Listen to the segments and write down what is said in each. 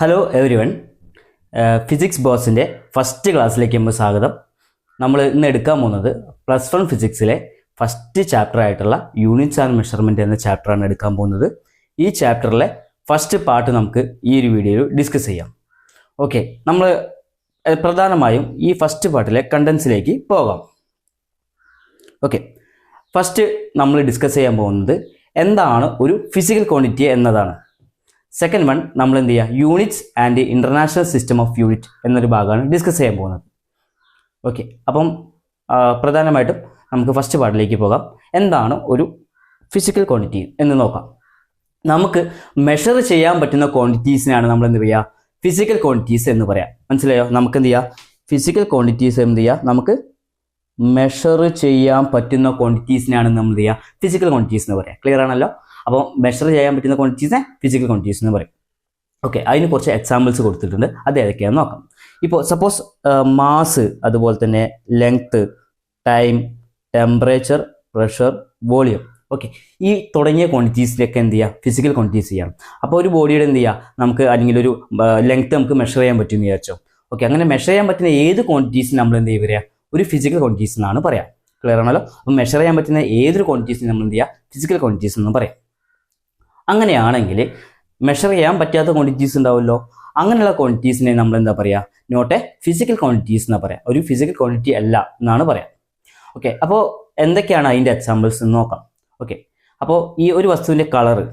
Hello everyone, physics ബോസിൻ്റെ first ക്ലാസ്സിലേക്ക് നമ്മൾ സ്വാഗതം. നമ്മൾ ഇന്ന് എടുക്കാൻ പോകുന്നത് +1 ഫിസിക്സിലെ ഫസ്റ്റ് ചാപ്റ്റർ ആയിട്ടുള്ള യൂണിറ്റ്സ് ആൻഡ് മെഷർമെൻറ്റ് എന്ന ചാപ്റ്ററാണ് എടുക്കാൻ പോകുന്നത്. ഈ ചാപ്റ്ററിലെ ഫസ്റ്റ് പാർട്ട് നമുക്ക് ഈ ഒരു വീഡിയോയിൽ ഡിസ്കസ് ചെയ്യാം. ഓക്കെ, നമ്മൾ പ്രധാനമായും ഈ ഫസ്റ്റ് പാർട്ടിലെ കണ്ടൻസിലേക്ക് പോകാം. ഓക്കെ, ഫസ്റ്റ് നമ്മൾ ഡിസ്കസ് ചെയ്യാൻ പോകുന്നത് എന്താണ് ഒരു ഫിസിക്കൽ ക്വാണ്ടിറ്റി എന്നതാണ്. സെക്കൻഡ് വൺ നമ്മൾ എന്ത് ചെയ്യുക, units and international system of unit എന്നൊരു ഭാഗമാണ് ഡിസ്കസ് ചെയ്യാൻ പോകുന്നത്. ഓക്കെ, അപ്പം പ്രധാനമായിട്ടും നമുക്ക് ഫസ്റ്റ് പാർട്ടിലേക്ക് പോകാം. എന്താണ് ഒരു ഫിസിക്കൽ ക്വാണ്ടിറ്റി എന്ന് നോക്കാം. നമുക്ക് മെഷർ ചെയ്യാൻ പറ്റുന്ന ക്വാണ്ടിറ്റീസിനാണ് നമ്മൾ എന്ത് ചെയ്യുക, ഫിസിക്കൽ ക്വാണ്ടിറ്റീസ് എന്ന് പറയാം. മനസ്സിലായോ? നമുക്ക് എന്ത് ചെയ്യുക, ഫിസിക്കൽ ക്വാണ്ടിറ്റീസ് എന്ത് ചെയ്യുക, നമുക്ക് മെഷർ ചെയ്യാൻ പറ്റുന്ന ക്വാണ്ടിറ്റീസിനാണ് നമ്മൾ എന്ത് ചെയ്യുക, ഫിസിക്കൽ ക്വാണ്ടിറ്റീസ് എന്ന് പറയാം. ക്ലിയർ ആണല്ലോ? അപ്പോൾ മെഷർ ചെയ്യാൻ പറ്റുന്ന ക്വാണ്ടിറ്റീസിനെ ഫിസിക്കൽ ക്വാണ്ടിറ്റീസ് എന്ന് പറയും. ഓക്കെ, അതിന് കുറച്ച് എക്സാമ്പിൾസ് കൊടുത്തിട്ടുണ്ട്, അത് ഏതൊക്കെയാണെന്ന് നോക്കാം. ഇപ്പോൾ സപ്പോസ് മാസ്, അതുപോലെ തന്നെ length, time, temperature, pressure, volume. Okay, ഈ തുടങ്ങിയ ക്വാണ്ടിറ്റീസിലൊക്കെ എന്ത് ചെയ്യുക, ഫിസിക്കൽ ക്വാണ്ടിറ്റീസ് ചെയ്യണം. അപ്പോൾ ഒരു ബോഡിയുടെ എന്ത് ചെയ്യുക, നമുക്ക് അല്ലെങ്കിൽ ഒരു ലെങ്ത്ത് നമുക്ക് മെഷർ ചെയ്യാൻ പറ്റുമെന്ന് വിചാരിച്ചോ. ഓക്കെ, അങ്ങനെ മെഷർ ചെയ്യാൻ പറ്റുന്ന ഏത് ക്വാണ്ടിറ്റീസിന് നമ്മൾ എന്ത് ചെയ്യുക, ഒരു ഫിസിക്കൽ ക്വാണ്ടിറ്റീസ് എന്നാണ് പറയാം. ക്ലിയർ ആണല്ലോ? അപ്പം മെഷർ ചെയ്യാൻ പറ്റുന്ന ഏതൊരു ക്വാണ്ടിറ്റീസിന് നമ്മൾ എന്ത് ചെയ്യുക, ഫിസിക്കൽ ക്വാണ്ടിറ്റീസ് എന്ന് പറയാം. അങ്ങനെയാണെങ്കിൽ മെഷർ ചെയ്യാൻ പറ്റാത്ത ക്വാണ്ടിറ്റീസ് ഉണ്ടാവുമല്ലോ, അങ്ങനെയുള്ള ക്വാണ്ടിറ്റീസിനെ നമ്മൾ എന്താ പറയുക, നോട്ട് എ ഫിസിക്കൽ ക്വാണ്ടിറ്റീസ് എന്നാണ് പറയാം. ഒരു ഫിസിക്കൽ ക്വാണ്ടിറ്റി അല്ല എന്നാണ് പറയാം. ഓക്കെ, അപ്പോൾ എന്തൊക്കെയാണ് അതിൻ്റെ എക്സാമ്പിൾസ് എന്ന് നോക്കാം. ഓക്കെ, അപ്പോൾ ഈ ഒരു വസ്തുവിൻ്റെ കളറ്,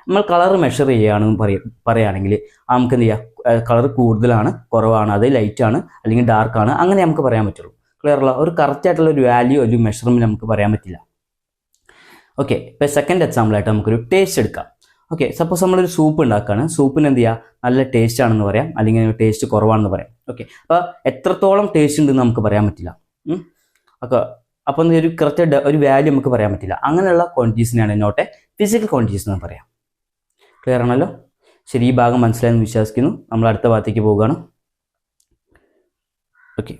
നമ്മൾ കളർ മെഷർ ചെയ്യുകയാണെന്ന് പറയുകയാണെങ്കിൽ നമുക്ക് എന്ത് ചെയ്യുക, കളർ കൂടുതലാണ്, കുറവാണ്, അത് ലൈറ്റാണ് അല്ലെങ്കിൽ ഡാർക്കാണ്, അങ്ങനെ നമുക്ക് പറയാൻ പറ്റുള്ളൂ. ക്ലിയർ ഉള്ള ഒരു കറക്റ്റ് ആയിട്ടുള്ള ഒരു വാല്യൂ ഒരു മെഷർമെൻറ്റ് നമുക്ക് പറയാൻ പറ്റില്ല. ഓക്കെ, ഇപ്പോൾ സെക്കൻഡ് എക്സാമ്പിളായിട്ട് നമുക്കൊരു ടേസ്റ്റ് എടുക്കാം. ഓക്കെ, സപ്പോസ് നമ്മളൊരു സൂപ്പ് ഉണ്ടാക്കുകയാണ്. സൂപ്പിന് എന്ത് ചെയ്യുക, നല്ല ടേസ്റ്റ് ആണെന്ന് പറയാം, അല്ലെങ്കിൽ ടേസ്റ്റ് കുറവാണെന്ന് പറയാം. ഓക്കെ, അപ്പോൾ എത്രത്തോളം ടേസ്റ്റ് ഉണ്ടെന്ന് നമുക്ക് പറയാൻ പറ്റില്ല. അപ്പോൾ ഒരു കറക്റ്റ് ഒരു വാല്യൂ നമുക്ക് പറയാൻ പറ്റില്ല. അങ്ങനെയുള്ള ക്വാണ്ടിറ്റീസിനാണ് നോട്ട് എ ഫിസിക്കൽ ക്വാണ്ടിറ്റീസ് എന്ന് പറയാം. ക്ലിയർ ആണല്ലോ? ശരി, ഈ ഭാഗം മനസ്സിലായെന്ന് വിശ്വസിക്കുന്നു. നമ്മൾ അടുത്ത ഭാഗത്തേക്ക് പോവുകയാണ്. ഓക്കെ,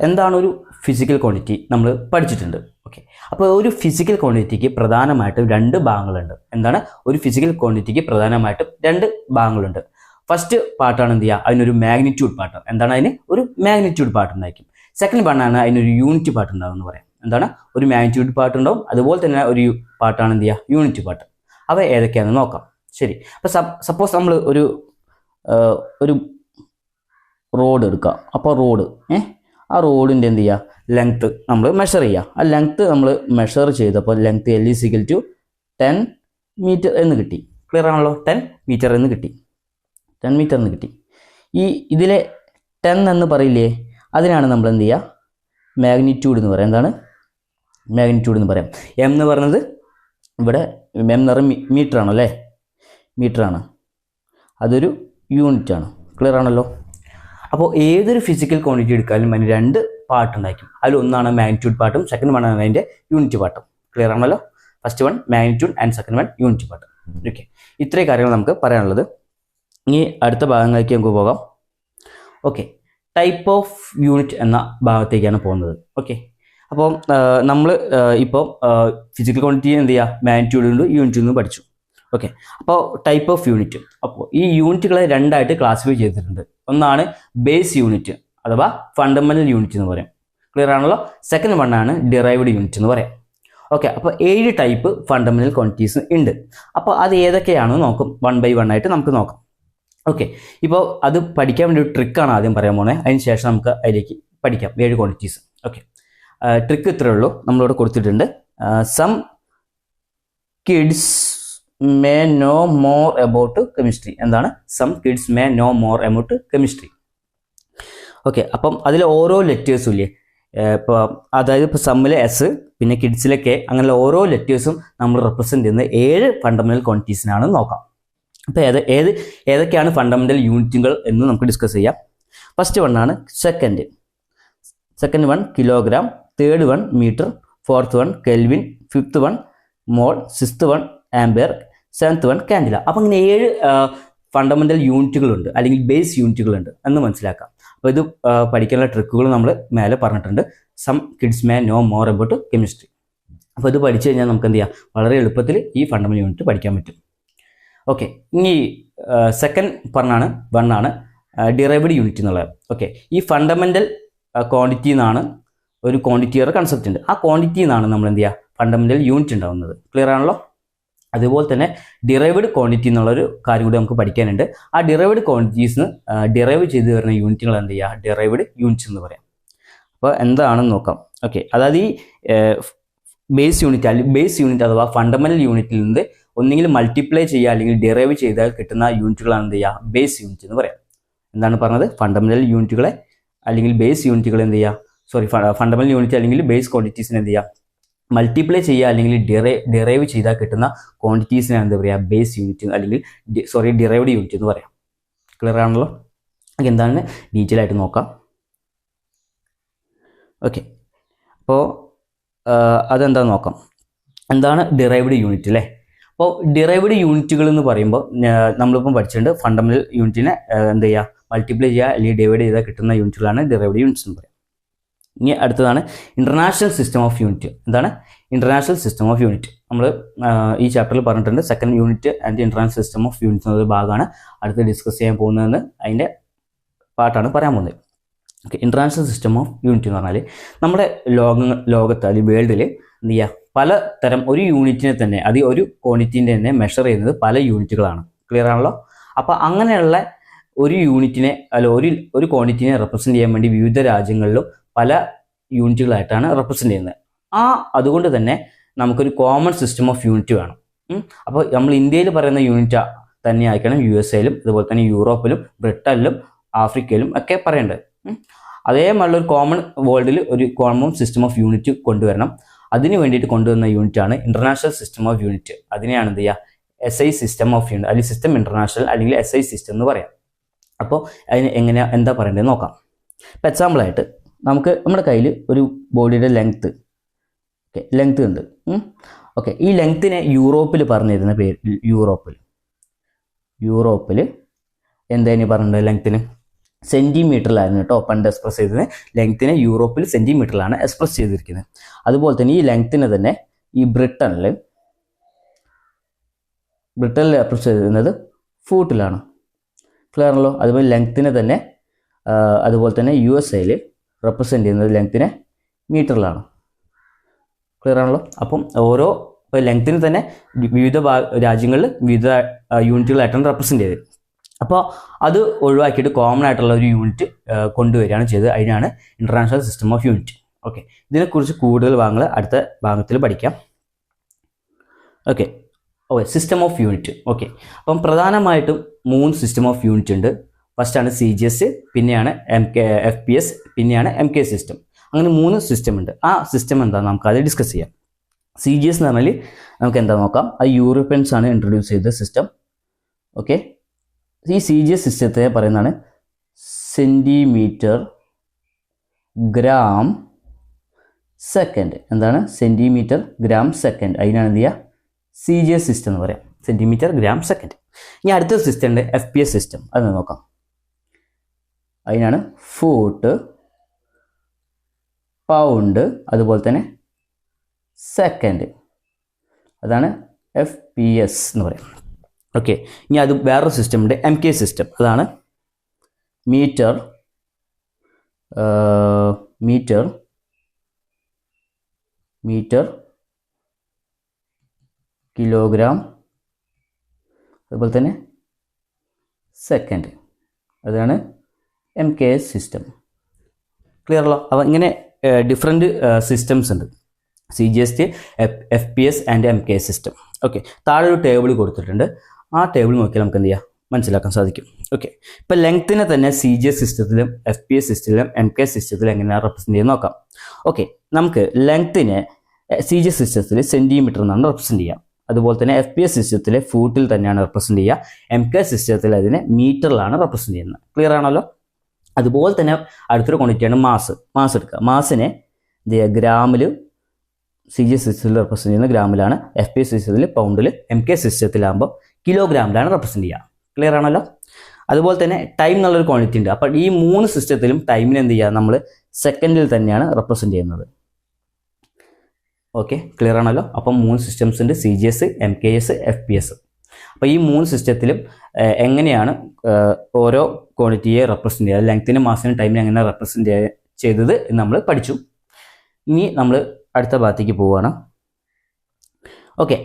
എന്താണ് ഒരു ഫിസിക്കൽ ക്വാണ്ടിറ്റി നമ്മൾ പഠിച്ചിട്ടുണ്ട്. ഓക്കെ, അപ്പോൾ ഒരു ഫിസിക്കൽ ക്വാണ്ടിറ്റിക്ക് പ്രധാനമായിട്ടും രണ്ട് ഭാഗങ്ങളുണ്ട്. എന്താണ് ഒരു ഫിസിക്കൽ ക്വാണ്ടിറ്റിക്ക് പ്രധാനമായിട്ടും രണ്ട് ഭാഗങ്ങളുണ്ട്. ഫസ്റ്റ് പാർട്ടാണ് എന്ത് ചെയ്യുക, അതിനൊരു മാഗ്നിറ്റ്യൂഡ് പാർട്ട്. എന്താണ് അതിന് ഒരു മാഗ്നിറ്റ്യൂഡ് പാർട്ട് ഉണ്ടായിരിക്കും. സെക്കൻഡ് പാർട്ടാണ് അതിനൊരു യൂണിറ്റ് പാർട്ട് ഉണ്ടാകും എന്ന് പറയാം. എന്താണ് ഒരു മാഗ്നിറ്റ്യൂഡ് പാർട്ട് ഉണ്ടാവും, അതുപോലെ തന്നെ ഒരു പാർട്ടാണ് എന്ത് ചെയ്യുക, യൂണിറ്റ് പാർട്ട്. അവ ഏതൊക്കെയാണെന്ന് നോക്കാം. ശരി, അപ്പോൾ സപ്പോസ് നമ്മൾ ഒരു റോഡ് എടുക്കുക. അപ്പോൾ റോഡ് ആ റോഡിൻ്റെ എന്ത് ചെയ്യുക, ലെങ്ത്ത് നമ്മൾ മെഷർ ചെയ്യുക. ആ ലെങ്ത്ത് നമ്മൾ മെഷർ ചെയ്തപ്പോൾ ലെങ്ത്ത് L = 10 മീറ്റർ എന്ന് കിട്ടി. ക്ലിയർ ആണല്ലോ? 10 മീറ്റർ എന്ന് കിട്ടി. 10 മീറ്റർ എന്ന് കിട്ടി. ഇതിലെ 10 എന്ന് പറയില്ലേ, അതിനാണ് നമ്മൾ എന്ത് ചെയ്യുക, മാഗ്നിറ്റ്യൂഡ് എന്ന് പറയാം. എന്താണ് മാഗ്നിറ്റ്യൂഡ് എന്ന് പറയാം. M എന്ന് പറയുന്നത് ഇവിടെ M എന്ന് പറയുന്നത് മീറ്റർ ആണല്ലേ, മീറ്ററാണ്, അതൊരു യൂണിറ്റ് ആണ്. ക്ലിയർ ആണല്ലോ? അപ്പോൾ ഏതൊരു ഫിസിക്കൽ ക്വാണ്ടിറ്റി എടുക്കാനും അതിന് രണ്ട് പാർട്ട് ഉണ്ടായിരിക്കും. അതിലൊന്നാണ് മാഗ്നിറ്റ്യൂഡ് പാർട്ടും സെക്കൻഡ് വൺ ആണ് അതിൻ്റെ യൂണിറ്റ് പാർട്ടും. ക്ലിയർ ആണല്ലോ? First one magnitude and second one unit part. Okay, ഇത്രയും കാര്യങ്ങൾ നമുക്ക് പറയാനുള്ളത്. ഇനി അടുത്ത ഭാഗങ്ങളിലേക്ക് നമുക്ക് പോകാം. ഓക്കെ, ടൈപ്പ് ഓഫ് യൂണിറ്റ് എന്ന ഭാഗത്തേക്കാണ് പോകുന്നത്. ഓക്കെ, അപ്പോൾ നമ്മൾ ഇപ്പോൾ ഫിസിക്കൽ ക്വാണ്ടിറ്റി എന്ത് ചെയ്യുക, മാഗ്നിറ്റ്യൂഡ് ഉണ്ട്, യൂണിറ്റ് നിന്ന് പഠിച്ചു. ഓക്കെ, അപ്പോൾ ടൈപ്പ് ഓഫ് യൂണിറ്റ്. അപ്പോൾ ഈ യൂണിറ്റുകളെ രണ്ടായിട്ട് ക്ലാസിഫൈ ചെയ്തിട്ടുണ്ട്. ഒന്നാണ് ബേസ് യൂണിറ്റ് അഥവാ ഫണ്ടമെന്റൽ യൂണിറ്റ് എന്ന് പറയാം. ക്ലിയർ ആണല്ലോ? സെക്കൻഡ് വൺ ആണ് ഡിറൈവ്ഡ് യൂണിറ്റ് എന്ന് പറയാം. ഓക്കെ, അപ്പോൾ 7 ടൈപ്പ് ഫണ്ടമെന്റൽ ക്വാണ്ടിറ്റീസ് ഉണ്ട്. അപ്പോൾ അത് ഏതൊക്കെയാണെന്ന് നോക്കും, 1 by 1 ആയിട്ട് നമുക്ക് നോക്കാം. ഓക്കെ, ഇപ്പോൾ അത് പഠിക്കാൻ വേണ്ടി ഒരു ട്രിക്കാണ് ആദ്യം പറയാൻ പോകുന്നത്. അതിന് ശേഷം നമുക്ക് അതിലേക്ക് പഠിക്കാം 7 ക്വാണ്ടിറ്റീസ്. ഓക്കെ, ട്രിക്ക് ഇത്രയേ ഉള്ളൂ. നമ്മളിവിടെ കൊടുത്തിട്ടുണ്ട്, some kids may know more about chemistry. എന്താണ് some kids may know more about chemistry. Okay, അപ്പം അതിൽ ഓരോ ലെറ്റേഴ്സും ഇല്ലേ, ഇപ്പോൾ അതായത് ഇപ്പോൾ സമ്മിലെ S, പിന്നെ കിഡ്സിലെ K, അങ്ങനെയുള്ള ഓരോ ലെറ്റേഴ്സും നമ്മൾ റെപ്രസെൻറ്റ് ചെയ്യുന്ന 7 ഫണ്ടമെന്റൽ ക്വാണ്ടിറ്റീസിനാണ് നോക്കാം. അപ്പോൾ ഏതൊക്കെയാണ് ഫണ്ടമെന്റൽ യൂണിറ്റുകൾ എന്ന് നമുക്ക് ഡിസ്കസ് ചെയ്യാം. ഫസ്റ്റ് വൺ ആണ് second one kilogram, third one metre, fourth one kelvin, fifth one mole, sixth one ampere, seventh one candela. അപ്പോൾ ഇങ്ങനെ 7 ഫണ്ടമെന്റൽ യൂണിറ്റുകളുണ്ട് അല്ലെങ്കിൽ ബേസ് യൂണിറ്റുകളുണ്ട് എന്ന് മനസ്സിലാക്കാം. അപ്പോൾ ഇത് പഠിക്കാനുള്ള ട്രിക്കുകൾ നമ്മൾ മേലെ പറഞ്ഞിട്ടുണ്ട്. Some kids may know more about chemistry. അപ്പോൾ ഇത് പഠിച്ചു കഴിഞ്ഞാൽ നമുക്ക് എന്ത് ചെയ്യാം, വളരെ എളുപ്പത്തിൽ ഈ ഫണ്ടമെന്റൽ യൂണിറ്റ് പഠിക്കാൻ പറ്റും. ഓക്കെ, ഇനി സെക്കൻഡ് വണ്ണാണ് ഡിറൈവ്ഡ് യൂണിറ്റ് എന്നുള്ളത്. ഓക്കെ, ഈ ഫണ്ടമെൻ്റൽ ക്വാണ്ടിറ്റി എന്നാണ് ഒരു ക്വാണ്ടിറ്റിയുടെ കൺസെപ്റ്റ് ഉണ്ട്. ആ ക്വാണ്ടിറ്റി എന്നാണ് നമ്മൾ എന്ത് ചെയ്യുക ഫണ്ടമെൻ്റൽ യൂണിറ്റ് ഉണ്ടാകുന്നത്. ക്ലിയർ ആണല്ലോ? അതുപോലെ തന്നെ ഡിറൈവ്ഡ് ക്വാണ്ടിറ്റി എന്നുള്ളൊരു കാര്യം കൂടി നമുക്ക് പഠിക്കാനുണ്ട്. ആ ഡിറൈവ്ഡ് ക്വാണ്ടിറ്റീസിന് ഡിറൈവ് ചെയ്ത് വരുന്ന യൂണിറ്റുകൾ എന്ത് ചെയ്യുക ഡിറൈവ്ഡ് യൂണിറ്റ്സ് എന്ന് പറയാം. അപ്പോൾ എന്താണെന്ന് നോക്കാം. ഓക്കെ, അതായത് ഈ ബേസ് യൂണിറ്റ് അഥവാ ഫണ്ടമെൻ്റൽ യൂണിറ്റിൽ നിന്ന് ഒന്നെങ്കിലും മൾട്ടിപ്ലൈ ചെയ്യുക അല്ലെങ്കിൽ ഡിറൈവ് ചെയ്താൽ കിട്ടുന്ന യൂണിറ്റുകളാണ് എന്ത് ചെയ്യുക ബേസ് യൂണിറ്റ് എന്ന് പറയാം. എന്താണ് പറഞ്ഞത്? ഫണ്ടമെൻ്റൽ യൂണിറ്റുകളെ അല്ലെങ്കിൽ ബേസ് യൂണിറ്റുകൾ എന്ത് ചെയ്യുക ഫണ്ടമെൻ്റൽ യൂണിറ്റ് അല്ലെങ്കിൽ ബേസ് ക്വാണ്ടിറ്റീസിനെ എന്ത് ചെയ്യുക മൾട്ടിപ്ലൈ ചെയ്യുക അല്ലെങ്കിൽ ഡിറൈവ് ചെയ്താൽ കിട്ടുന്ന ക്വാണ്ടിറ്റീസിനാണ് എന്താ പറയുക ബേസ് യൂണിറ്റ് അല്ലെങ്കിൽ ഡിറൈവ്ഡ് യൂണിറ്റ് എന്ന് പറയാം. ക്ലിയർ ആണല്ലോ? എന്താണെന്ന് ഡീറ്റെയിൽ ആയിട്ട് നോക്കാം. ഓക്കെ, അപ്പോൾ അതെന്താണെന്ന് നോക്കാം. എന്താണ് ഡിറൈവ്ഡ് യൂണിറ്റ് അല്ലേ? അപ്പോൾ ഡിറൈവ്ഡ് യൂണിറ്റുകൾ എന്ന് പറയുമ്പോൾ നമ്മളിപ്പം പഠിച്ചിട്ടുണ്ട് ഫണ്ടമെൻ്റൽ യൂണിറ്റിനെ എന്ത് ചെയ്യുക മൾട്ടിപ്ലൈ ചെയ്യുക അല്ലെങ്കിൽ ഡിവൈഡ് ചെയ്താൽ കിട്ടുന്ന യൂണിറ്റുകളാണ് ഡിറൈവ്ഡ് യൂണിറ്റ്സ് എന്ന് പറയാം. ഇനി അടുത്തതാണ് ഇൻ്റർനാഷണൽ സിസ്റ്റം ഓഫ് യൂണിറ്റ്. എന്താണ് ഇൻ്റർനാഷണൽ സിസ്റ്റം ഓഫ് യൂണിറ്റ്? നമ്മൾ ഈ ചാപ്റ്ററിൽ പറഞ്ഞിട്ടുണ്ട്. Second unit and international system of unit എന്നൊരു ഭാഗമാണ് അടുത്ത് ഡിസ്കസ് ചെയ്യാൻ പോകുന്നതെന്ന് അതിൻ്റെ പാർട്ടാണ് പറയാൻ പോകുന്നത്. Okay, international system of unit എന്ന് പറഞ്ഞാൽ നമ്മുടെ ലോകത്ത് അല്ലെങ്കിൽ വേൾഡിൽ എന്ത് ചെയ്യുക പലതരം ഒരു യൂണിറ്റിനെ തന്നെ ഒരു ക്വാണ്ടിറ്റീൻ്റെ തന്നെ മെഷർ ചെയ്യുന്നത് പല യൂണിറ്റുകളാണ്. ക്ലിയർ ആണല്ലോ? അപ്പോൾ അങ്ങനെയുള്ള ഒരു യൂണിറ്റിനെ ഒരു ക്വാണ്ടിറ്റിനെ റെപ്രസെൻറ്റ് ചെയ്യാൻ വേണ്ടി വിവിധ രാജ്യങ്ങളിലും പല യൂണിറ്റുകളായിട്ടാണ് റെപ്രസെൻറ്റ് ചെയ്യുന്നത്. അതുകൊണ്ട് തന്നെ നമുക്കൊരു കോമൺ സിസ്റ്റം ഓഫ് യൂണിറ്റ് വേണം. അപ്പോൾ നമ്മൾ ഇന്ത്യയിൽ പറയുന്ന യൂണിറ്റ് തന്നെ ആയിരിക്കണം USA-ലും അതുപോലെ തന്നെ യൂറോപ്പിലും ബ്രിട്ടനിലും ആഫ്രിക്കയിലും ഒക്കെ പറയേണ്ടത്. അതേമാതിരി ഒരു കോമൺ വേൾഡിൽ ഒരു കോമൺ സിസ്റ്റം ഓഫ് യൂണിറ്റ് കൊണ്ടുവരണം. അതിന് വേണ്ടിയിട്ട് കൊണ്ടുവന്ന യൂണിറ്റാണ് ഇൻ്റർനാഷണൽ സിസ്റ്റം ഓഫ് യൂണിറ്റ്. അതിനെയാണ് എന്ത് ചെയ്യുക SI സിസ്റ്റം ഓഫ് യൂണിറ്റ് അല്ലെങ്കിൽ സിസ്റ്റം ഇൻ്റർനാഷണൽ അല്ലെങ്കിൽ SI സിസ്റ്റം എന്ന് പറയാം. അപ്പോൾ അതിന് എന്താ പറയേണ്ടത് നോക്കാം. ഇപ്പോൾ എക്സാമ്പിളായിട്ട് നമുക്ക് നമ്മുടെ കയ്യിൽ ഒരു ബോഡിയുടെ ലെങ്ത്ത് ഉണ്ട്. ഓക്കെ, ഈ ലെങ്ത്തിനെ യൂറോപ്പിൽ പറഞ്ഞിരുന്ന പേര് യൂറോപ്പിൽ എന്തായിരുന്നു പറഞ്ഞത്? ലെങ്ത്തിന് സെൻറ്റിമീറ്ററിലായിരുന്നു കേട്ടോ പണ്ട് എക്സ്പ്രസ് ചെയ്തത്. ലെങ്ത്തിനെ യൂറോപ്പിൽ സെൻറ്റിമീറ്ററിലാണ് എക്സ്പ്രസ് ചെയ്തിരിക്കുന്നത്. അതുപോലെ തന്നെ ഈ ലെങ്ത്തിനെ തന്നെ ഈ ബ്രിട്ടനിൽ എക്സ്പ്രസ് ചെയ്തിരുന്നത് ഫൂട്ടിലാണ്. ക്ലിയർ ആണല്ലോ? അതുപോലെ ലെങ്ത്തിനെ തന്നെ അതുപോലെ തന്നെ USA-ൽ റെപ്രസെൻറ്റ് ചെയ്യുന്നത് ലെങ്ത്തിനെ മീറ്ററിലാണ്. ക്ലിയർ ആണല്ലോ? അപ്പം ഇപ്പോൾ ലെങ്ത്തിന് തന്നെ വിവിധ രാജ്യങ്ങളിൽ വിവിധ യൂണിറ്റുകളായിട്ടാണ് റെപ്രസെൻറ്റ് ചെയ്തത്. അപ്പോൾ അത് ഒഴിവാക്കിയിട്ട് കോമൺ ആയിട്ടുള്ള ഒരു യൂണിറ്റ് കൊണ്ടുവരികയാണ് ചെയ്തത്. അതിനാണ് international system of unit. Okay, ഇതിനെക്കുറിച്ച് കൂടുതൽ ഭാഗങ്ങൾ അടുത്ത ഭാഗത്തിൽ പഠിക്കാം. Okay, system of unit. Okay, അപ്പം പ്രധാനമായിട്ടും 3 സിസ്റ്റം ഓഫ് യൂണിറ്റ് ഉണ്ട്. ഫസ്റ്റാണ് CGS, പിന്നെയാണ് FPS, പിന്നെയാണ് MK സിസ്റ്റം. അങ്ങനെ 3 സിസ്റ്റം ഉണ്ട്. ആ സിസ്റ്റം എന്താണെന്ന് നമുക്കത് ഡിസ്കസ് ചെയ്യാം. CGS എന്ന് പറഞ്ഞാൽ നമുക്ക് എന്താ നോക്കാം. അത് യൂറോപ്യൻസ് ആണ് ഇൻട്രൊഡ്യൂസ് ചെയ്ത സിസ്റ്റം. ഓക്കെ, ഈ CGS സിസ്റ്റത്തെ പറയുന്നതാണ് സെൻറ്റിമീറ്റർ ഗ്രാം സെക്കൻഡ്. എന്താണ്? Centimetre gram second. അതിനാണ് എന്ത് ചെയ്യുക CGS സിസ്റ്റം എന്ന് പറയാം, സെൻറ്റിമീറ്റർ ഗ്രാം സെക്കൻഡ്. ഇനി അടുത്ത സിസ്റ്റം ഉണ്ട് FPS സിസ്റ്റം. അത് നോക്കാം. അതിനാണ് ഫൂട്ട്, പൗണ്ട്, അതുപോലെ തന്നെ സെക്കൻഡ്. അതാണ് FPS എന്ന് പറയാം. ഓക്കെ, ഇനി അത് വേറൊരു സിസ്റ്റം ഉണ്ട് MK സിസ്റ്റം. അതാണ് മീറ്റർ, കിലോഗ്രാം, അതുപോലെ തന്നെ സെക്കൻഡ്. അതാണ് MK സിസ്റ്റം. ക്ലിയർ അല്ലോ? അപ്പോൾ ഇങ്ങനെ ഡിഫറെൻറ്റ് സിസ്റ്റംസ് ഉണ്ട്. CGS, FPS and MK system. Okay, താഴെ ഒരു ടേബിൾ കൊടുത്തിട്ടുണ്ട്. ആ ടേബിൾ നോക്കിയാൽ നമുക്ക് എന്ത് ചെയ്യാം മനസ്സിലാക്കാൻ സാധിക്കും. ഓക്കെ, ഇപ്പോൾ ലെങ്ത്തിനെ തന്നെ CGS സിസ്റ്റത്തിലും FPS സിസ്റ്റത്തിലും MK സിസ്റ്റത്തിലും എങ്ങനെയാണ് റെപ്രസെൻറ്റ് ചെയ്യുന്നത് നോക്കാം. ഓക്കെ, നമുക്ക് ലെങ്ത്തിനെ CGS സിസ്റ്റത്തിൽ സെൻറ്റിമീറ്റർ എന്നാണ് റെപ്രസെൻറ്റ് ചെയ്യുക. അതുപോലെ തന്നെ FPS സിസ്റ്റത്തിലെ ഫൂട്ടിൽ തന്നെയാണ് റെപ്രസെൻറ്റ് ചെയ്യുക. MK സിസ്റ്റത്തിൽ അതിനെ മീറ്ററിലാണ് റെപ്രസെൻറ്റ് ചെയ്യുന്നത്. ക്ലിയർ ആണല്ലോ? അതുപോലെ തന്നെ അടുത്തൊരു ക്വാണ്ടിറ്റിയാണ് മാസ് എടുക്കുക. മാസിനെ ഗ്രാമിൽ CGS സിസ്റ്റത്തിൽ റെപ്രസെൻറ്റ് ചെയ്യുന്ന ഗ്രാമിലാണ്, FPS സിസ്റ്റത്തിൽ പൗണ്ടിൽ, MK സിസ്റ്റത്തിലാകുമ്പോൾ കിലോഗ്രാമിലാണ് റെപ്രസെൻറ്റ് ചെയ്യുക. ക്ലിയർ ആണല്ലോ? അതുപോലെ തന്നെ ടൈം എന്നുള്ളൊരു ക്വാണ്ടിറ്റി ഉണ്ട്. അപ്പോൾ ഈ 3 സിസ്റ്റത്തിലും ടൈമിന് എന്ത് ചെയ്യുക നമ്മൾ സെക്കൻഡിൽ തന്നെയാണ് റെപ്രസെൻറ്റ് ചെയ്യുന്നത്. ഓക്കെ, ക്ലിയർ ആണല്ലോ? അപ്പം 3 സിസ്റ്റംസ് ഉണ്ട്, CGS, MKS, FPS. അപ്പോൾ ഈ 3 സിസ്റ്റത്തിലും എങ്ങനെയാണ് ഓരോ ക്വാണ്ടിറ്റിയെ റെപ്രസെൻറ്റ് ചെയ്യുക, ലെങ്ത്തിനും മാസിനും ടൈമിനും എങ്ങനെ റെപ്രസെൻറ്റ് ചെയ്തത് എന്ന് നമ്മൾ പഠിച്ചു. ഇനി നമ്മൾ അടുത്ത ഭാഗത്തേക്ക് പോവുകയാണ്. ഓക്കെ,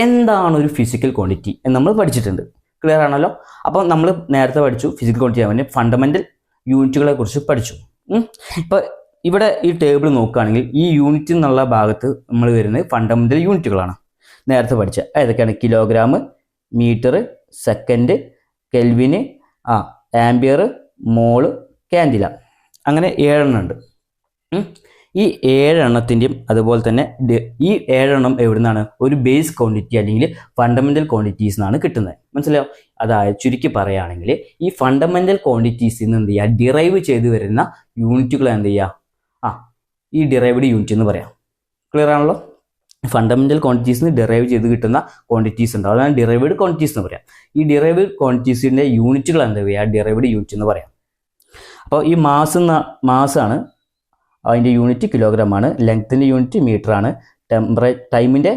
എന്താണ് ഒരു ഫിസിക്കൽ ക്വാണ്ടിറ്റി എന്ന് നമ്മൾ പഠിച്ചിട്ടുണ്ട്. ക്ലിയർ ആണല്ലോ? അപ്പോൾ നമ്മൾ നേരത്തെ പഠിച്ചു ഫിസിക്കൽ ക്വാണ്ടിറ്റി ആവാൻ ഫണ്ടമെൻ്റൽ യൂണിറ്റുകളെ കുറിച്ച് പഠിച്ചു. ഇപ്പോൾ ഇവിടെ ഈ ടേബിൾ നോക്കുകയാണെങ്കിൽ ഈ യൂണിറ്റ് എന്നുള്ള ഭാഗത്ത് നമ്മൾ വരുന്നത് ഫണ്ടമെൻ്റൽ യൂണിറ്റുകളാണ്. നേരത്തെ പഠിച്ച ഏതൊക്കെയാണ്? കിലോഗ്രാം, മീറ്റർ, സെക്കൻഡ്, കെൽവിന്, ആംബിയർ, മോള്, കാൻഡില, അങ്ങനെ 7 എണ്ണം ഉണ്ട്. ഈ 7 എണ്ണത്തിൻ്റെയും അതുപോലെ തന്നെ ഈ 7 എണ്ണം എവിടെ നിന്നാണ്? ഒരു ബേസ് ക്വാണ്ടിറ്റി അല്ലെങ്കിൽ ഫണ്ടമെൻ്റൽ ക്വാണ്ടിറ്റീസ് എന്നാണ് കിട്ടുന്നത്. മനസ്സിലായോ? അതായത് ചുരുക്കി പറയുകയാണെങ്കിൽ ഈ ഫണ്ടമെൻ്റൽ ക്വാണ്ടിറ്റീസിൽ നിന്ന് എന്ത് ചെയ്യുക? ഡിറൈവ് ചെയ്ത് വരുന്ന യൂണിറ്റുകൾ എന്ത് ചെയ്യുക? ഈ ഡിറൈവ്ഡ് യൂണിറ്റ് എന്ന് പറയാം. ക്ലിയർ ആണല്ലോ? ഫണ്ടമെൻ്റൽ ക്വാണ്ടിറ്റീസിൽ നിന്ന് ഡിറൈവ് ചെയ്ത് കിട്ടുന്ന ക്വാണ്ടിറ്റീസ് ഉണ്ട്, അതാണ് ഡിറൈവ്ഡ് ക്വാണ്ടിറ്റീസ് എന്ന് പറയാം. ഈ ഡിറൈവ്ഡ് ക്വാണ്ടിറ്റീസിൻ്റെ യൂണിറ്റുകൾ എന്താ ചെയ്യുക? ഡിറൈവ്ഡ് യൂണിറ്റ് എന്ന് പറയാം. അപ്പോൾ ഈ മാസാണ്, അതിൻ്റെ യൂണിറ്റ് കിലോഗ്രാം ആണ്, ലെങ്ത്തിൻ്റെ യൂണിറ്റ് മീറ്റർ ആണ്, ടൈമിൻ്റെ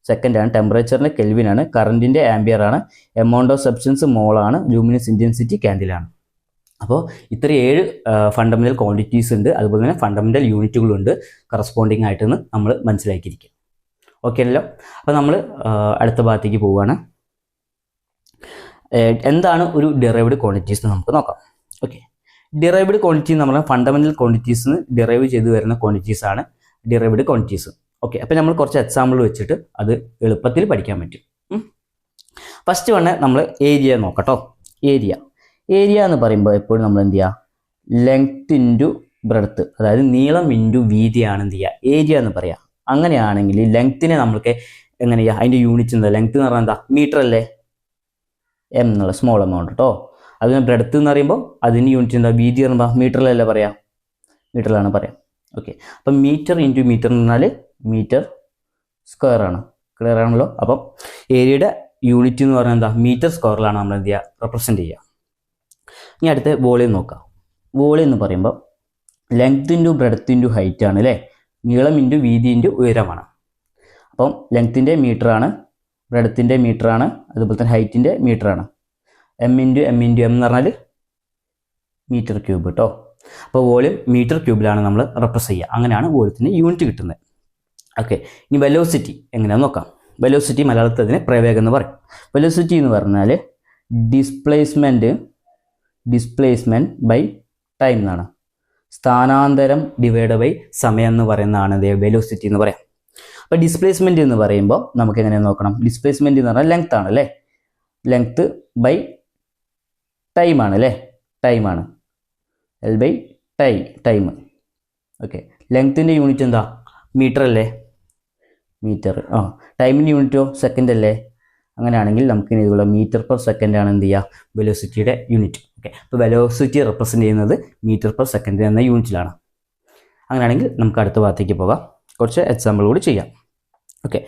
സെക്കൻഡാണ്, ടെമ്പറേച്ചറിൻ്റെ കെൽവിനാണ്, കറണ്ടിൻ്റെ ആംബിയർ ആണ്, എമൗണ്ട് ഓഫ് സബ്സ്റ്റൻസ് മോളാണ്, ലൂമിനസ് ഇൻറ്റൻസിറ്റി കാൻഡിലാണ്. അപ്പോൾ ഇത്ര 7 ഫണ്ടമെൻ്റൽ ക്വാണ്ടിറ്റീസ് ഉണ്ട്, അതുപോലെ തന്നെ ഫണ്ടമെൻ്റൽ യൂണിറ്റുകളുണ്ട് കറസ്പോണ്ടിങ് ആയിട്ടെന്ന് നമ്മൾ മനസ്സിലാക്കിയിരിക്കും. ഓക്കെ അല്ലോ? അപ്പോൾ നമ്മൾ അടുത്ത ഭാഗത്തേക്ക് പോവുകയാണ്. എന്താണ് ഒരു ഡിറൈവ്ഡ് ക്വാണ്ടിറ്റീസ് എന്ന് നമുക്ക് നോക്കാം. ഓക്കെ, ഡിറൈവ്ഡ് ക്വാണ്ടിറ്റി എന്ന് പറഞ്ഞാൽ ഫണ്ടമെൻ്റൽ ക്വാണ്ടിറ്റീസിന് ഡിറൈവ് ചെയ്ത് വരുന്ന ക്വാണ്ടിറ്റീസ് ആണ് ഡിറൈവ്ഡ് ക്വാണ്ടിറ്റീസ്. ഓക്കെ, അപ്പോൾ നമ്മൾ കുറച്ച് എക്സാമ്പിൾ വെച്ചിട്ട് അത് എളുപ്പത്തിൽ പഠിക്കാൻ പറ്റും. ഫസ്റ്റ് വണ് നമ്മൾ ഏരിയ നോക്കട്ടോ. ഏരിയ എന്ന് പറയുമ്പോൾ എപ്പോഴും നമ്മൾ എന്ത് ചെയ്യുക? ലെങ്ത് ഇൻറ്റു ബ്രെഡ്ത്ത്, അതായത് നീളം ഇൻറ്റു വീതിയാണ് എന്ത് ചെയ്യുക? ഏരിയ എന്ന് പറയുക. അങ്ങനെയാണെങ്കിൽ ലെങ്ത്തിനെ നമ്മൾക്ക് എങ്ങനെ ചെയ്യുക? അതിൻ്റെ യൂണിറ്റ് എന്താ? ലെങ്ത്ത് എന്ന് പറഞ്ഞാൽ എന്താ? മീറ്റർ അല്ലേ? എം എന്നുള്ള സ്മോൾ എമൗണ്ട് കേട്ടോ. അതിന് ബ്രെഡ്ത്ത് എന്ന് പറയുമ്പോൾ അതിന് യൂണിറ്റ് എന്താ? വീതി എന്ന് പറയുമ്പോൾ മീറ്ററിലല്ലേ പറയാം? മീറ്ററിലാണ് പറയാം. ഓക്കെ, അപ്പം മീറ്റർ ഇൻറ്റു മീറ്റർ എന്ന് പറഞ്ഞാൽ മീറ്റർ സ്ക്വയർ ആണ്. ക്ലിയർ ആണല്ലോ? അപ്പം ഏരിയയുടെ യൂണിറ്റ് എന്ന് പറഞ്ഞാൽ എന്താ? മീറ്റർ സ്ക്വയറിലാണ് നമ്മൾ എന്ത് ചെയ്യുക? റെപ്രസെൻറ്റ് ചെയ്യുക. ഇനി അടുത്ത വോളിയം നോക്കാം. വോളിയം എന്ന് പറയുമ്പോൾ length into breadth into height ആണ് അല്ലേ? നീളം ഇൻറ്റു വീതി ഇൻറ്റു ഉയരമാണ്. അപ്പം ലെങ്ത്തിൻ്റെ മീറ്ററാണ്, ബ്രെഡ്ത്തിൻ്റെ മീറ്ററാണ്, അതുപോലെ തന്നെ ഹൈറ്റിൻ്റെ മീറ്ററാണ്. എം ഇൻറ്റു എം എന്ന് പറഞ്ഞാൽ മീറ്റർ ക്യൂബ് കേട്ടോ. അപ്പോൾ വോളിയം മീറ്റർ ക്യൂബിലാണ് നമ്മൾ റെപ്രസെൻറ്റ് ചെയ്യുക. അങ്ങനെയാണ് വോളിയത്തിൻ്റെ യൂണിറ്റ് കിട്ടുന്നത്. ഓക്കെ, ഇനി വെലോസിറ്റി എങ്ങനെയാണെന്ന് നോക്കാം. വെലോസിറ്റി മലയാളത്തിൽ അതിന് പ്രവേഗം എന്ന് പറയും. വെലോസിറ്റി എന്ന് പറഞ്ഞാൽ ഡിസ്പ്ലേസ്മെൻറ്റ് ബൈ ടൈം എന്നാണ്. സ്ഥാനാന്തരം ഡിവൈഡ് ബൈ സമയം എന്ന് പറയുന്നതാണ് വെലോസിറ്റി എന്ന് പറയാം. അപ്പോൾ ഡിസ്പ്ലേസ്മെൻറ്റ് എന്ന് പറയുമ്പോൾ നമുക്ക് എങ്ങനെ നോക്കണം? ഡിസ്പ്ലേസ്മെൻറ്റ് എന്ന് പറഞ്ഞാൽ ലെങ്ത് ആണ് അല്ലേ? ലെങ്ത് ബൈ ടൈമാണ് അല്ലേ? ടൈമാണ്, എൽ ബൈ ടൈം. ഓക്കെ, ലെങ്ത്തിൻ്റെ യൂണിറ്റ് എന്താ? മീറ്റർ അല്ലേ? മീറ്റർ. ടൈമിൻ്റെ യൂണിറ്റോ? സെക്കൻഡ് അല്ലേ? അങ്ങനെയാണെങ്കിൽ നമുക്ക് ഇതുപോലെ മീറ്റർ പെർ സെക്കൻഡ് ആണ് എന്ത് ചെയ്യുക? വെലോസിറ്റിയുടെ യൂണിറ്റ്. ഓക്കെ, അപ്പോൾ വെലോസിറ്റി റെപ്രസെൻറ്റ് ചെയ്യുന്നത് മീറ്റർ പെർ സെക്കൻഡ് എന്ന യൂണിറ്റിലാണ്. അങ്ങനെയാണെങ്കിൽ നമുക്ക് അടുത്ത ഭാഗത്തേക്ക് പോകാം. കുറച്ച് എക്സാമ്പിൾ കൂടി ചെയ്യാം. ഓക്കെ,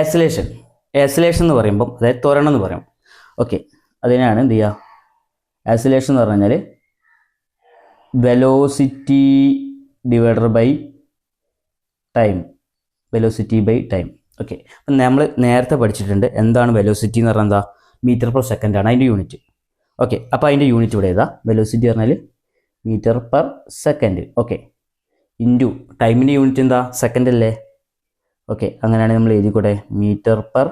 ആക്സിലേഷൻ എന്ന് പറയുമ്പം അതായത് ത്വരണം എന്ന് പറയും. ഓക്കെ, അതിനാണ് എന്ത് ചെയ്യുക? ആക്സിലേഷൻ എന്ന് പറഞ്ഞു കഴിഞ്ഞാൽ velocity divided by time. Velocity by time. Okay, അപ്പം നമ്മൾ നേരത്തെ പഠിച്ചിട്ടുണ്ട് എന്താണ് വെലോസിറ്റി എന്ന് പറഞ്ഞാൽ എന്താ? മീറ്റർ പെർ സെക്കൻഡ് ആണ് അതിൻ്റെ യൂണിറ്റ്. ഓക്കെ, അപ്പോൾ അതിൻ്റെ യൂണിറ്റ് ഇവിടെ ഏതാ? വെലോസിറ്റി പറഞ്ഞാൽ metre per second. Okay, into ടൈമിൻ്റെ യൂണിറ്റ് എന്താ? സെക്കൻഡ് അല്ലേ? ഓക്കെ, അങ്ങനെയാണെങ്കിൽ നമ്മൾ എഴുതിക്കൂടെ? മീറ്റർ പെർ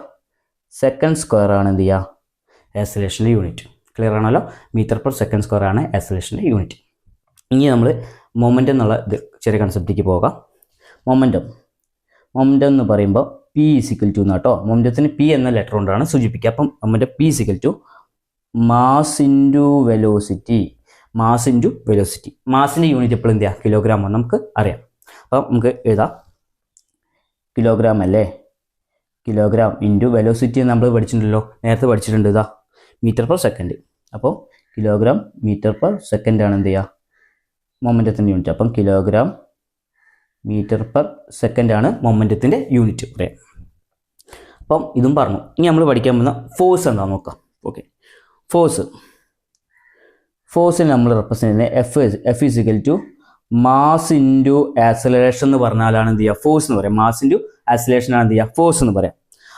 സെക്കൻഡ് സ്ക്വയർ ആണ് എന്ത് ചെയ്യുക? ആക്സിലേഷൻ്റെ യൂണിറ്റ്. ക്ലിയർ ആണല്ലോ? മീറ്റർ പെർ സെക്കൻഡ് സ്ക്വയർ ആണ് ആക്സിലേഷൻ്റെ യൂണിറ്റ്. ഇനി നമ്മൾ മൊമെൻ്റം എന്നുള്ള ചെറിയ കൺസെപ്റ്റിലേക്ക് പോകാം. മൊമെൻ്റം എന്ന് പറയുമ്പോൾ പി ഈസിക്കൽ ടു എന്നാട്ടോ. മൊമെൻ്റത്തിന് പി എന്ന ലെറ്റർ കൊണ്ടാണ് സൂചിപ്പിക്കുക. അപ്പം momentum P is equal to mass into velocity. മാസിൻ്റെ യൂണിറ്റ് എപ്പോഴും എന്ത് ചെയ്യുക? കിലോഗ്രാം ആണ്, നമുക്ക് അറിയാം. അപ്പം നമുക്ക് എഴുതാം, കിലോഗ്രാം അല്ലേ? കിലോഗ്രാം ഇൻറ്റു വെലോസിറ്റി നമ്മൾ പഠിച്ചിട്ടുണ്ടല്ലോ, നേരത്തെ പഠിച്ചിട്ടുണ്ട്. ഇതാ മീറ്റർ പെർ സെക്കൻഡ്. അപ്പോൾ കിലോഗ്രാം മീറ്റർ പെർ സെക്കൻഡ് ആണ് എന്ത് ചെയ്യുക? മൊമെൻ്റത്തിൻ്റെ യൂണിറ്റ്. അപ്പം കിലോഗ്രാം മീറ്റർ പെർ സെക്കൻഡ് ആണ് മൊമെൻ്റത്തിൻ്റെ യൂണിറ്റ് പറയാം. അപ്പം ഇതും പറഞ്ഞു. ഇനി നമ്മൾ പഠിക്കാൻ പോകുന്ന ഫോഴ്സ് എന്താണെന്ന് നോക്കാം. ഓക്കെ, ഫോഴ്സിന് നമ്മൾ റെപ്രസെൻറ്റ് ചെയ്യുന്നത് F is equal to mass into acceleration എന്ന് പറഞ്ഞാലാണ് എന്ത് ചെയ്യുക? ഫോഴ്സ് എന്ന് പറയാം. മാസ് ഇൻറ്റു ആക്സലറേഷൻ ആണ് എന്ത് ചെയ്യുക? ഫോഴ്സ് എന്ന് പറയാം.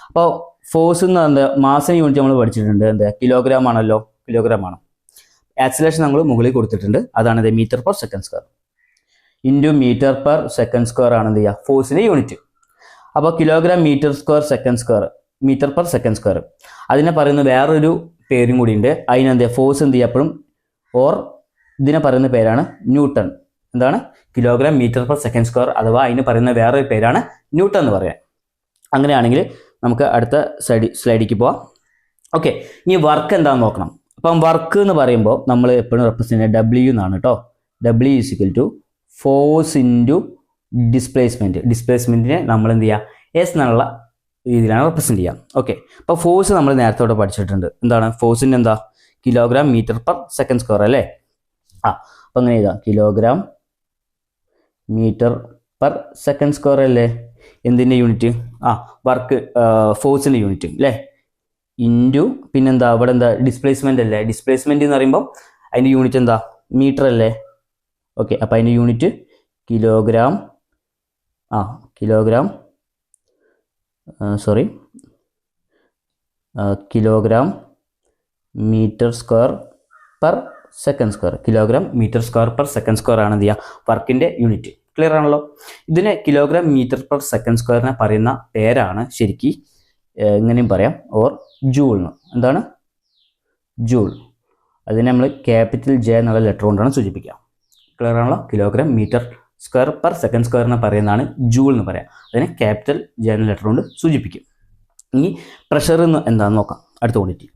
അപ്പോൾ ഫോഴ്സ് എന്ന് പറഞ്ഞാൽ മാസിന് യൂണിറ്റ് നമ്മൾ പഠിച്ചിട്ടുണ്ട്, എന്താ കിലോഗ്രാം ആണല്ലോ, കിലോഗ്രാം ആണ്. ആക്സിലേഷൻ നമ്മൾ മുകളിൽ കൊടുത്തിട്ടുണ്ട്, അതാണ് ഇത് metre per second square into metre per second square ആണ് എന്ത് ചെയ്യുക ഫോഴ്സിൻ്റെ യൂണിറ്റ്. അപ്പോൾ kilogram metre square second square metre per second square അതിനെ പറയുന്ന വേറൊരു പേരും കൂടി ഉണ്ട്. അതിനെന്താ ഫോഴ്സ് എന്ത് ചെയ്യപ്പോഴും ഓർ ഇതിനെ പറയുന്ന പേരാണ് ന്യൂട്ടൺ. എന്താണ് kilogram metre per second square, അഥവാ അതിന് പറയുന്ന വേറൊരു പേരാണ് ന്യൂട്ടൺ എന്ന് പറയാൻ. അങ്ങനെയാണെങ്കിൽ നമുക്ക് അടുത്ത സ്ലൈഡിലേക്ക് പോവാം. ഓക്കെ, ഇനി വർക്ക് എന്താണെന്ന് നോക്കണം. അപ്പം വർക്ക് എന്ന് പറയുമ്പോൾ നമ്മൾ എപ്പോഴും റെപ്രസെൻ്റ് ചെയ്യുന്നത് ഡബ്ല്യു എന്നാണ് കേട്ടോ. W is equal to force into displacement. ഡിസ്പ്ലേസ്മെൻറ്റിനെ നമ്മൾ എന്ത് ചെയ്യുക എസ് എന്നുള്ള രീതിയിലാണ് റെപ്രസെൻറ്റ് ചെയ്യുക. ഓക്കെ, അപ്പോൾ ഫോഴ്സ് നമ്മൾ നേരത്തോടെ പഠിച്ചിട്ടുണ്ട്. എന്താണ് ഫോഴ്സിൻ്റെ എന്താ kilogram metre per second square അല്ലേ. അപ്പം അങ്ങനെ എഴുതാം, kilogram metre per second square അല്ലേ എന്തിൻ്റെ യൂണിറ്റ്, വർക്ക് ഫോഴ്സിൻ്റെ യൂണിറ്റ് അല്ലേ, ഇൻറ്റു പിന്നെന്താ ഇവിടെ എന്താ ഡിസ്പ്ലേസ്മെൻ്റ് അല്ലേ. ഡിസ്പ്ലേസ്മെൻറ്റ് എന്ന് പറയുമ്പോൾ അതിൻ്റെ യൂണിറ്റ് എന്താ മീറ്റർ അല്ലേ. ഓക്കെ, അപ്പോൾ അതിൻ്റെ unit kilogram kilogram metre square per second square. Kilogram metre square per second square ആണ് എന്ത് ചെയ്യുക വർക്കിൻ്റെ യൂണിറ്റ്. ക്ലിയർ ആണല്ലോ. ഇതിനെ കിലോഗ്രാം മീറ്റർ പെർ സെക്കൻഡ് സ്ക്വയറിനെ പറയുന്ന പേരാണ് ശരിക്കും എങ്ങനെയും പറയാം ഓർ ജൂൾ എന്ന്. എന്താണ് ജൂൾ, അതിനെ നമ്മൾ ക്യാപിറ്റൽ ജെ എന്നുള്ള ലെറ്റർ കൊണ്ടാണ് സൂചിപ്പിക്കുക. ക്ലിയർ ആണല്ലോ. Kilogram metre square per second സ്ക്വയറിനെ പറയുന്നതാണ് ജൂൾ എന്ന് പറയാം. അതിനെ ക്യാപിറ്റൽ ജെ എന്ന ലെറ്റർ കൊണ്ട് സൂചിപ്പിക്കും. ഇനി പ്രഷർ എന്ന് എന്താണെന്ന് നോക്കാം. അടുത്ത ക്വാണ്ടിറ്റി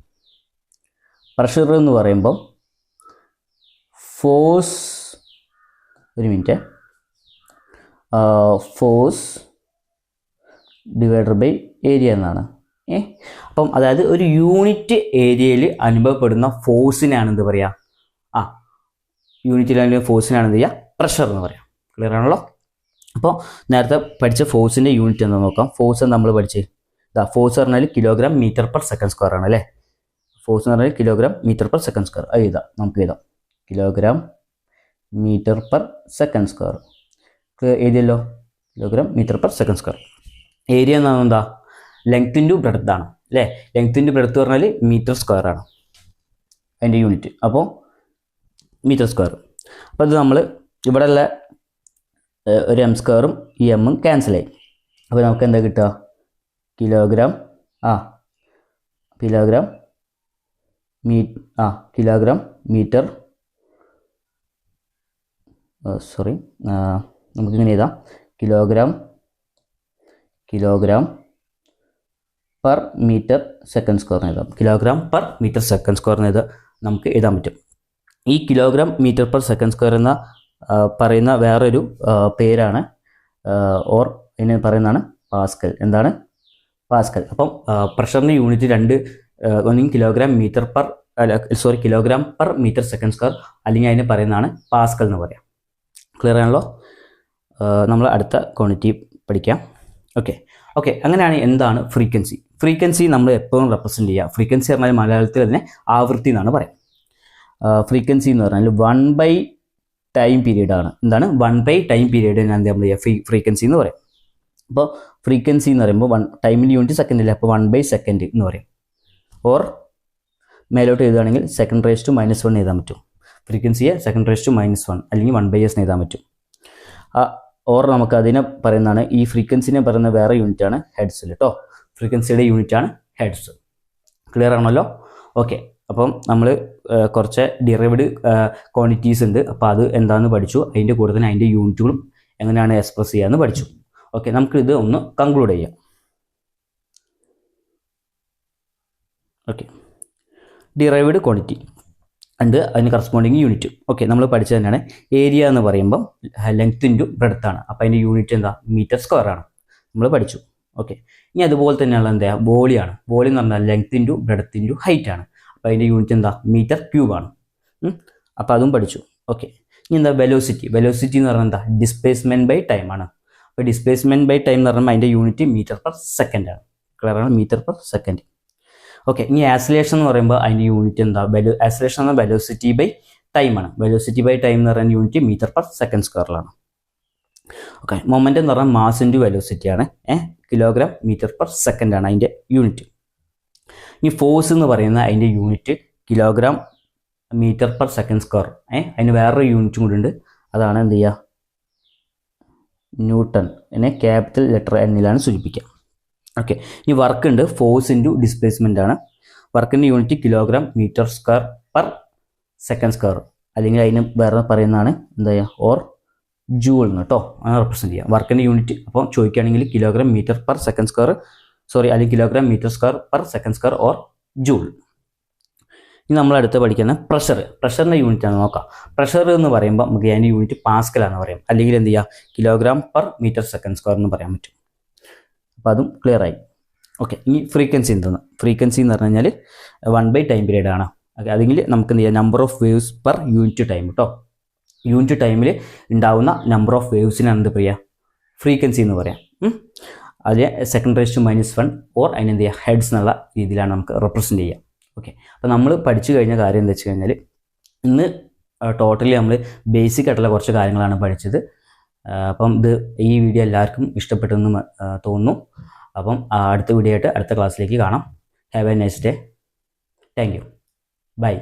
പ്രഷർ എന്ന് പറയുമ്പോൾ ഫോഴ്സ്, ഒരു minute, force divided by area എന്നാണ്. അപ്പം അതായത് ഒരു യൂണിറ്റ് ഏരിയയിൽ അനുഭവപ്പെടുന്ന ഫോഴ്സിനാണ് എന്ത് പറയുക, യൂണിറ്റിൽ അനുഭവ ഫോഴ്സിനാണ് എന്ത് ചെയ്യുക പ്രഷർ എന്ന് പറയാം. ക്ലിയർ ആണല്ലോ. അപ്പോൾ നേരത്തെ പഠിച്ച ഫോഴ്സിൻ്റെ യൂണിറ്റ് എന്താ നോക്കാം. ഫോഴ്സ് നമ്മൾ പഠിച്ച് ഫോഴ്സ് പറഞ്ഞാൽ kilogram metre per second square ആണ് അല്ലേ. ഫോഴ്സ് എന്ന് പറഞ്ഞാൽ kilogram metre per second square. അത് എഴുതാം, നമുക്ക് എഴുതാം kilogram metre per second square. എഴുതിയല്ലോ, kilogram metre per second square. Area എന്നാണ് എന്താ ലെങ്ത് ഇൻറ്റു ബ്രെഡ്ത്ത് ആണ് അല്ലേ. ലെങ്ത് ഇൻറ്റു ബ്രെഡ്ത്ത് പറഞ്ഞാൽ മീറ്റർ സ്ക്വയർ ആണ് അതിൻ്റെ യൂണിറ്റ്. അപ്പോൾ മീറ്റർ സ്ക്വയർ. അപ്പോൾ ഇത് നമ്മൾ ഇവിടെ ഉള്ള ഒരു എം സ്ക്വയറും ഈ എമ്മും ക്യാൻസലായി. അപ്പോൾ നമുക്ക് എന്താ കിട്ടുക കിലോഗ്രാം കിലോഗ്രാം മീറ്റർ നമുക്കിങ്ങനെ എഴുതാം കിലോഗ്രാം പെർ മീറ്റർ സെക്കൻഡ് സ്ക്വയറിന് എഴുതാം. കിലോഗ്രാം പെർ മീറ്റർ സെക്കൻഡ് സ്ക്വയറിന് നമുക്ക് എഴുതാൻ പറ്റും. ഈ kilogram metre per second square എന്ന പറയുന്ന വേറൊരു പേരാണ് ഓർ ഇതിനെ പറയുന്നതാണ് പാസ്കൽ. എന്താണ് പാസ്കൽ. അപ്പം പ്രഷറിൻ്റെ യൂണിറ്റ് ഒന്നെങ്കിൽ kilogram per metre second square, അല്ലെങ്കിൽ അതിനെ പറയുന്നതാണ് പാസ്കൽ എന്ന് പറയാം. ക്ലിയർ ആണല്ലോ. നമ്മൾ അടുത്ത ക്വാണ്ടിറ്റി പഠിക്കാം. ഓക്കെ, അങ്ങനെയാണ് എന്താണ് ഫ്രീക്വൻസി നമ്മൾ എപ്പോഴും റെപ്രസെൻറ്റ് ചെയ്യുക. ഫ്രീക്വൻസി പറഞ്ഞാൽ മലയാളത്തിൽ അതിനെ ആവൃത്തി എന്നാണ് പറയാം. ഫ്രീക്വൻസി എന്ന് പറഞ്ഞാൽ 1/ടൈം പീരീഡ് ആണ്. എന്താണ് 1/ടൈം പീരീഡ് ഞാൻ എന്താ ചെയ്യുക ഫ്രീക്വൻസി എന്ന് പറയും. അപ്പോൾ ഫ്രീക്വൻസി എന്ന് പറയുമ്പോൾ ടൈമിൻ്റെ യൂണിറ്റ് സെക്കൻഡില്ല, അപ്പോൾ 1/സെക്കൻഡ് എന്ന് പറയും. ഓർ മേലോട്ട് എഴുതുകയാണെങ്കിൽ (10⁻⁻1) എഴുതാൻ പറ്റും. ഫ്രീക്വൻസിയെ (10⁻⁻1) അല്ലെങ്കിൽ 1/s എഴുതാൻ പറ്റും. ഓർ നമുക്ക് അതിനെ പറയുന്നതാണ്, ഈ ഫ്രീക്വൻസിനെ പറയുന്ന വേറെ യൂണിറ്റാണ് ഹെഡ്സിൽ കേട്ടോ. ഫ്രീക്വൻസിയുടെ യൂണിറ്റാണ് ഹെഡ്സ്. ക്ലിയർ ആണല്ലോ. ഓക്കെ, അപ്പം നമ്മൾ കുറച്ച് ഡിറൈവ്ഡ് ക്വാണ്ടിറ്റീസ് ഉണ്ട്. അപ്പോൾ അത് എന്താണെന്ന് പഠിച്ചു. അതിൻ്റെ കൂടെ തന്നെ അതിൻ്റെ യൂണിറ്റുകളും എങ്ങനെയാണ് എക്സ്പ്രസ് ചെയ്യാമെന്ന് പഠിച്ചു. ഓക്കെ, നമുക്കിത് ഒന്ന് കൺക്ലൂഡ് ചെയ്യാം. ഓക്കെ, ഡിറൈവ്ഡ് ക്വാണ്ടിറ്റി ഉണ്ട്, അതിന് കറസ്പോണ്ടിങ് യൂണിറ്റ്. ഓക്കെ, നമ്മൾ പഠിച്ചത് തന്നെയാണ്. ഏരിയ എന്ന് പറയുമ്പം ലെങ്ത് ഇൻറ്റു ബ്രെഡ്ത്ത് ആണ്. അപ്പോൾ അതിൻ്റെ യൂണിറ്റ് എന്താ മീറ്റർ സ്ക്വയർ ആണ്, നമ്മൾ പഠിച്ചു. ഓക്കെ, ഇനി അതുപോലെ തന്നെയുള്ള എന്താ വോളിയാണ്. വോളി എന്ന് പറഞ്ഞാൽ length into breadth into height ആണ്. അപ്പോൾ അതിൻ്റെ യൂണിറ്റ് എന്താ മീറ്റർ ക്യൂബ് ആണ്. അപ്പോൾ അതും പഠിച്ചു. ഓക്കെ, ഇനി എന്താ വെലോസിറ്റി എന്ന് പറഞ്ഞാൽ എന്താ ഡിസ്പ്ലേസ്മെൻറ്റ് ബൈ ടൈം ആണ്. അപ്പോൾ ഡിസ്പ്ലേസ്മെൻറ്റ് ബൈ ടൈം എന്ന് പറയുമ്പോൾ അതിൻ്റെ യൂണിറ്റ് മീറ്റർ പെർ സെക്കൻഡ് ആണ്. ക്ലിയർ ആണ്, മീറ്റർ പെർ സെക്കൻഡ്. ഓക്കെ, ഇനി ആക്സിലേഷൻ എന്ന് പറയുമ്പോൾ അതിൻ്റെ യൂണിറ്റ് എന്താ ആക്സിലേഷൻ എന്ന വെലോസിറ്റി ബൈ ടൈം ആണ്. വെലോസിറ്റി ബൈ ടൈം എന്ന് പറയുന്ന യൂണിറ്റ് മീറ്റർ പെർ സെക്കൻഡ് സ്ക്വയറിലാണ്. ഓക്കെ, മൊമെൻ്റ് എന്ന് പറഞ്ഞാൽ മാസ് ഇൻറ്റു വെലോസിറ്റി ആണ്. കിലോഗ്രാം മീറ്റർ പെർ സെക്കൻഡ് ആണ് അതിൻ്റെ യൂണിറ്റ്. ഈ ഫോഴ്സ് എന്ന് പറയുന്ന അതിൻ്റെ unit kilogram metre per second square. അതിന് വേറൊരു യൂണിറ്റും കൂടി ഉണ്ട്, അതാണ് എന്ത് ചെയ്യുക, ന്യൂട്ടൺ. എന്നെ ക്യാപിറ്റൽ ലെറ്റർ എന്നിലാണ് സൂചിപ്പിക്കുക. ഓക്കെ, ഈ വർക്ക് ഉണ്ട്, ഫോഴ്സ് ഇൻറ്റു ഡിസ്പ്ലേസ്മെൻ്റ് ആണ്. വർക്കിൻ്റെ unit kilogram metre square per second square, അല്ലെങ്കിൽ അതിന് വേറെ പറയുന്നതാണ് എന്താ ചെയ്യുക, ഓർ ജൂൾ എന്ന് കേട്ടോ, അങ്ങനെ റെപ്രസെൻറ്റ് ചെയ്യാം വർക്കിൻ്റെ യൂണിറ്റ്. അപ്പോൾ ചോദിക്കുകയാണെങ്കിൽ kilogram metre per second square, അല്ലെങ്കിൽ kilogram metre square per second square or joule. ഇനി നമ്മളടുത്ത് പഠിക്കുന്ന പ്രഷറിൻ്റെ യൂണിറ്റ് ആണ് നോക്കാം. പ്രഷർ എന്ന് പറയുമ്പോൾ നമുക്ക് അതിൻ്റെ യൂണിറ്റ് പാസ്കലാണെന്ന് പറയാം, അല്ലെങ്കിൽ എന്ത് ചെയ്യുക, kilogram per metre second square എന്ന് പറയാൻ പറ്റും. അപ്പോൾ അതും ക്ലിയർ ആയി. ഓക്കെ, ഇനി ഫ്രീക്വൻസി എന്താണ്? ഫ്രീക്വൻസി എന്ന് പറഞ്ഞു കഴിഞ്ഞാൽ 1/, ടൈം പീരീഡ് ആണ്. ഓക്കെ, അല്ലെങ്കിൽ നമുക്ക് എന്ത് ചെയ്യാം, number of waves per unit time കേട്ടോ. യൂണിറ്റ് ടൈമിൽ ഉണ്ടാവുന്ന നമ്പർ ഓഫ് വേവ്സിനാണ് എന്ത് പറയുക, ഫ്രീക്വൻസി എന്ന് പറയാം. അതിൽ (10⁻⁻⁻1) ഓർ അതിനെന്ത് ചെയ്യുക, ഹെഡ്സ് എന്നുള്ള രീതിയിലാണ് നമുക്ക് റെപ്രസെൻറ്റ് ചെയ്യുക. ഓക്കെ, അപ്പോൾ നമ്മൾ പഠിച്ചു കഴിഞ്ഞ കാര്യം എന്താ വെച്ച് കഴിഞ്ഞാൽ, ഇന്ന് ടോട്ടലി നമ്മൾ ബേസിക് ആയിട്ടുള്ള കുറച്ച് കാര്യങ്ങളാണ് പഠിച്ചത്. അപ്പം ഈ വീഡിയോ എല്ലാവർക്കും ഇഷ്ടപ്പെട്ടെന്ന് തോന്നുന്നു. അപ്പം അടുത്ത വീഡിയോ ആയിട്ട് അടുത്ത ക്ലാസ്സിലേക്ക് കാണാം. Have a nice day. Thank you. By.